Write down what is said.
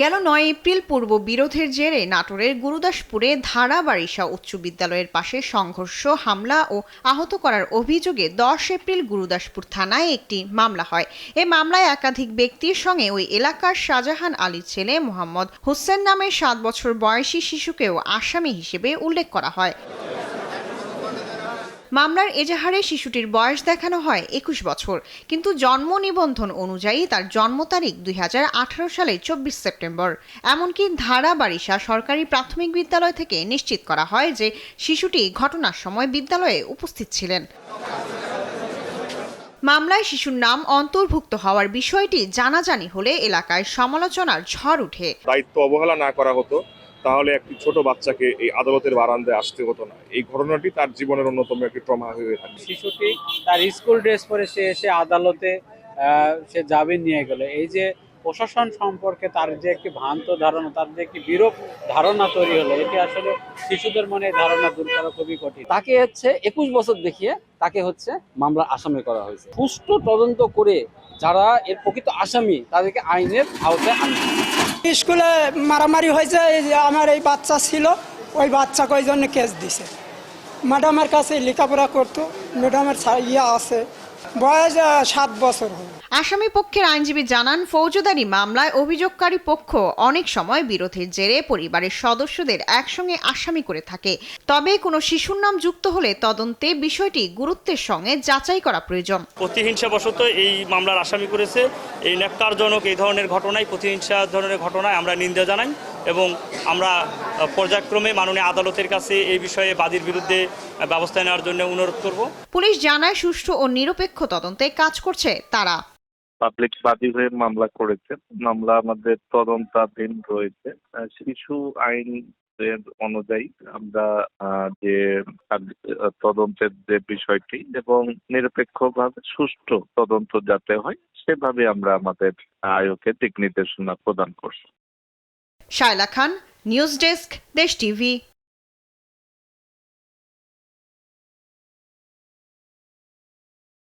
গেল ৯ এপ্রিল পূর্ব বিরোধের জেরে নাটোরের গুরুদাসপুরে ধারা বারিশা উচ্চ বিদ্যালয়ের পাশে সংঘর্ষ, হামলা ও আহত করার অভিযোগে ১০ এপ্রিল গুরুদাসপুর থানায় একটি মামলা হয়। এ মামলায় একাধিক ব্যক্তির সঙ্গে ওই এলাকার শাহজাহান আলীর ছেলে মোহাম্মদ হোসেন নামের ৭ বছর বয়সী শিশুকেও আসামি হিসেবে উল্লেখ করা হয়। মামলার এজাহারে শিশুটির বয়স দেখানো হয় ২১ বছর, কিন্তু জন্ম নিবন্ধন অনুযায়ী তার জন্ম তারিখ ২০১৮ সালের ২৪ সেপ্টেম্বর। এমনকি ধারা বারিশা সরকারি প্রাথমিক বিদ্যালয় থেকে নিশ্চিত করা হয় যে শিশুটি ঘটনার সময় বিদ্যালয়ে উপস্থিত ছিলেন। মামলায় শিশুর নাম অন্তর্ভুক্ত হওয়ার বিষয়টি জানাজানি হলে এলাকায় সমালোচনার ঝড় ওঠে। দায়িত্ব অবহেলা না করা হতো তাহলে একটি ছোট বাচ্চাকে এই আদালতের বারান্দায় আসতে হতো না। এই ঘটনাটি তার জীবনের অন্যতম একটি ট্রমা হয়ে থাকে। শিশুটি তার স্কুল ড্রেস পরে সে এসে আদালতে সে জামিন নিয়ে গেল। এই যে প্রশাসন সম্পর্কে তার যে একটি ভ্রান্ত ধারণা, তার যে একটি বিরূপ ধারণা তৈরি হলো, এটি আসলে শিশুদের মনে ধারণা দূর করা খুবই কঠিন। তাকে ২১ বছর দেখিয়ে তাকে মামলা আসামি করা হয়েছে। সুষ্ঠু তদন্ত করে যারা এর প্রকৃত আসামি তাদেরকে আইনের আওতায় আনবে। স্কুলে মারামারি হয়েছে, এই যে আমার এই বাচ্চা ছিল, ওই বাচ্চাকে ওই জন্য কেস দিছে। ম্যাডামের কাছে লেখাপড়া করতো, ম্যাডামের আছে, বয়স ৭ বছর হল। আসামি পক্ষের আইনজীবী জানান, ফৌজদারি মামলায় অভিযোগকারী পক্ষ অনেক সময় বিরোধের জেরে পরিবারের সদস্যদের একসঙ্গে আসামি করে থাকে। তবে কোনো শিশুর নাম যুক্ত হলে তদন্তে বিষয়টি গুরুত্বের সঙ্গে যাচাই করা প্রয়োজন। প্রতিহিংসাবশত এই মামলার আসামি করেছে। এই ন্যাক্কারজনক এই ধরনের ঘটনায়, প্রতিহিংসা ধরনের ঘটনায় আমরা নিন্দা জানাই এবং আমরা পর্যায়ক্রমে মাননীয় আদালতের কাছে এই বিষয়ে বাদীর বিরুদ্ধে ব্যবস্থা নেওয়ার জন্য অনুরোধ করব। পুলিশ জানায়, সুষ্ঠু ও নিরপেক্ষ তদন্তে কাজ করছে তারা। পাবলিক বাদী হয়ে মামলা করেছে, মামলা আমাদের তদন্তাধীন রয়েছে। শিশু আইন অনুযায়ী আমরা যে তদন্তের যে বিষয়টি এবং নিরপেক্ষভাবে সুষ্ঠু তদন্ত যাতে হয় সেভাবে আমরা আমাদের আয়োগকে দিক নির্দেশনা প্রদান করছি। শায়লা খান, নিউজ ডেস্ক, দেশ টিভি।